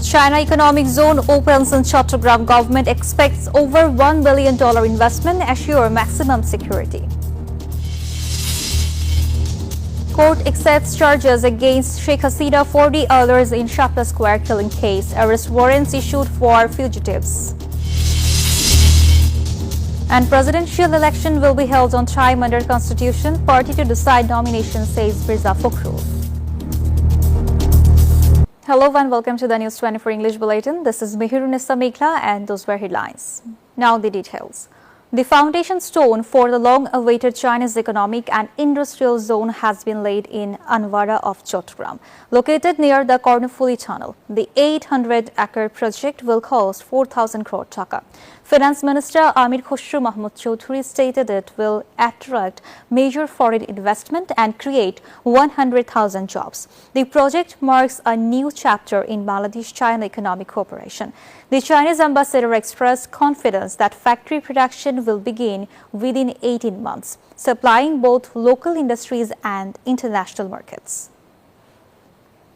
China Economic Zone opens in Chattogram. Government expects over $1 billion investment, assure maximum security. Court accepts charges against Sheikh Hasina, 40 others in Shapla Square killing case. Arrest warrants issued for fugitives. And presidential election will be held on time under Constitution. Party to decide nomination, says Mirza Fakhrul. Hello and welcome to the News 24 English Bulletin. This is Mihirunissa Meghla and those were headlines. Now the details. The foundation stone for the long-awaited Chinese economic and industrial zone has been laid in Anwara of Chattogram, located near the Kornfuli Tunnel. The 800-acre project will cost 4,000 crore taka. Finance Minister Amir Khosrow Mahmood Chowdhury stated it will attract major foreign investment and create 100,000 jobs. The project marks a new chapter in Bangladesh-China economic cooperation. The Chinese ambassador expressed confidence that factory production will begin within 18 months, supplying both local industries and international markets.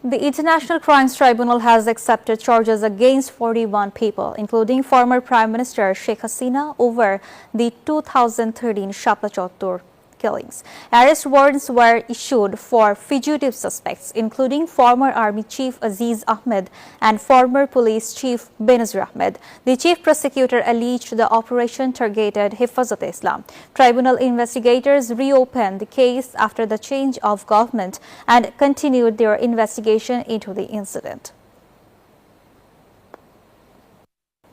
The International Crimes Tribunal has accepted charges against 41 people, including former Prime Minister Sheikh Hasina, over the 2013 Shapla Chottor killings. Arrest warrants were issued for fugitive suspects, including former Army Chief Aziz Ahmed and former Police Chief Benazir Ahmed. The Chief Prosecutor alleged the operation targeted Hifazat-e-Islam. Tribunal investigators reopened the case after the change of government and continued their investigation into the incident.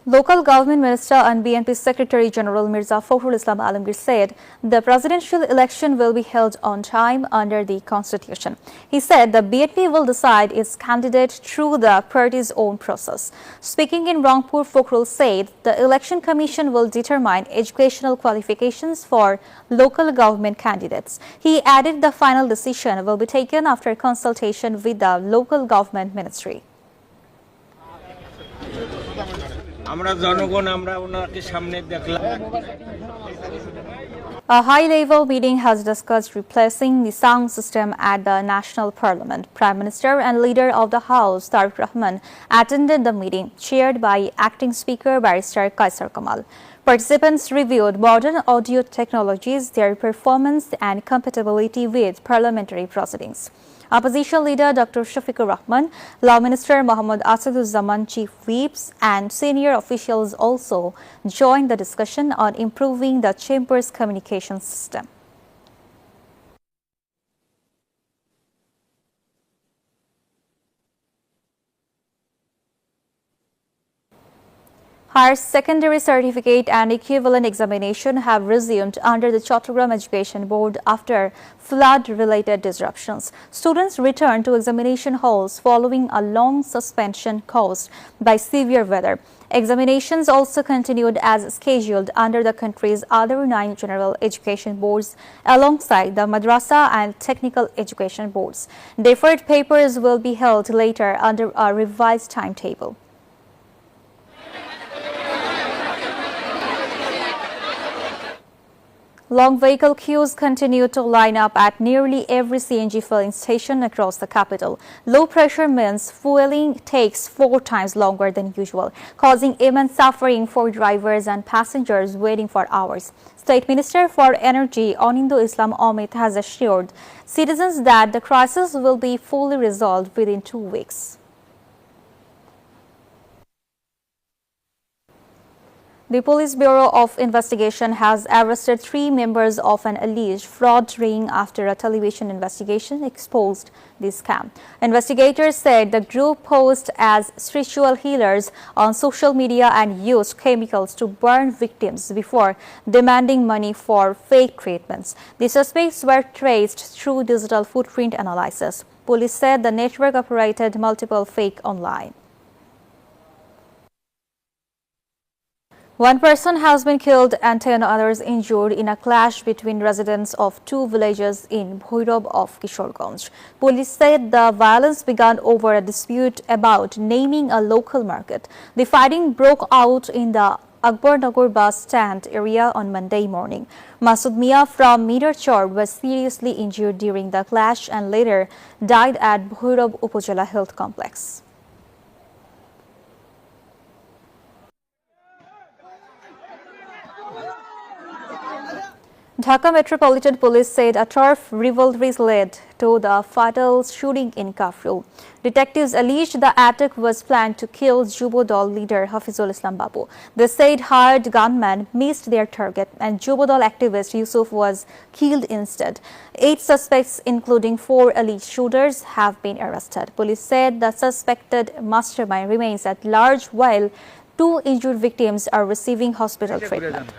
Local Government Minister and BNP Secretary General Mirza Fakhrul Islam Alamgir said the presidential election will be held on time under the Constitution. He said the BNP will decide its candidate through the party's own process. Speaking in Rangpur, Fakhrul said the Election Commission will determine educational qualifications for local government candidates. He added the final decision will be taken after consultation with the local government ministry. A high-level meeting has discussed replacing the sound system at the National Parliament. Prime Minister and Leader of the House, Tariq Rahman, attended the meeting, chaired by Acting Speaker Barrister Kaisar Kamal. Participants reviewed modern audio technologies, their performance and compatibility with parliamentary proceedings. Opposition leader Dr. Shafiqur Rahman, Law Minister Muhammad Asaduzzaman, Chief Whips and senior officials also joined the discussion on improving the Chamber's communication system. Higher secondary certificate and equivalent examination have resumed under the Chattogram Education Board after flood-related disruptions. Students returned to examination halls following a long suspension caused by severe weather. Examinations also continued as scheduled under the country's other 9 general education boards alongside the Madrasa and Technical Education Boards. Deferred papers will be held later under a revised timetable. Long vehicle queues continue to line up at nearly every CNG filling station across the capital. Low pressure means fueling takes 4 times longer than usual, causing immense suffering for drivers and passengers waiting for hours. State Minister for Energy Onindo Islam Amit has assured citizens that the crisis will be fully resolved within 2 weeks. The Police Bureau of Investigation has arrested 3 members of an alleged fraud ring after a television investigation exposed the scam. Investigators said the group posed as spiritual healers on social media and used chemicals to burn victims before demanding money for fake treatments. The suspects were traced through digital footprint analysis. Police said the network operated multiple fake online. 1 person has been killed and 10 others injured in a clash between residents of 2 villages in Bhoirab of Kishoreganj. Police said the violence began over a dispute about naming a local market. The fighting broke out in the Akbarnagar bus stand area on Monday morning. Masood Mia from Mirachor was seriously injured during the clash and later died at Bhoirab Upazila Health Complex. Dhaka Metropolitan Police said a turf rivalry led to the fatal shooting in Kafrul. Detectives alleged the attack was planned to kill Jubodol leader Hafizul Islam Babu. They said hired gunmen missed their target and Jubodol activist Yusuf was killed instead. 8 suspects, including 4 alleged shooters, have been arrested. Police said the suspected mastermind remains at large while 2 injured victims are receiving hospital treatment.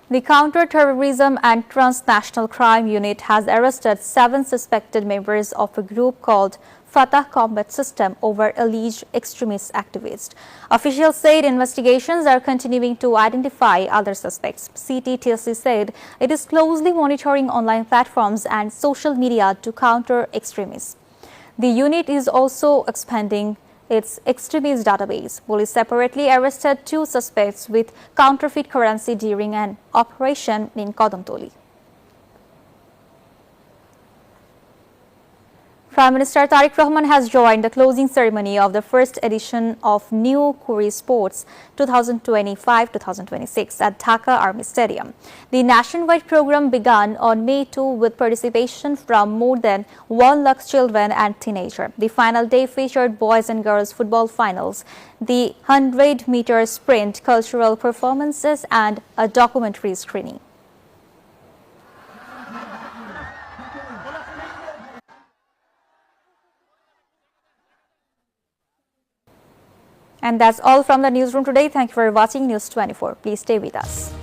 The Counter-Terrorism and Transnational Crime Unit has arrested 7 suspected members of a group called Fatah Combat System over alleged extremist activists. Officials said investigations are continuing to identify other suspects. CTTC said it is closely monitoring online platforms and social media to counter extremists. The unit is also expanding its extremist database. Police separately arrested 2 suspects with counterfeit currency during an operation in Kodamtoli. Prime Minister Tariq Rahman has joined the closing ceremony of the first edition of New Kuri Sports 2025-2026 at Dhaka Army Stadium. The nationwide program began on May 2 with participation from more than 1 lakh children and teenagers. The final day featured boys and girls football finals, the 100-meter sprint, cultural performances, and a documentary screening. And that's all from the newsroom today. Thank you for watching News 24. Please stay with us.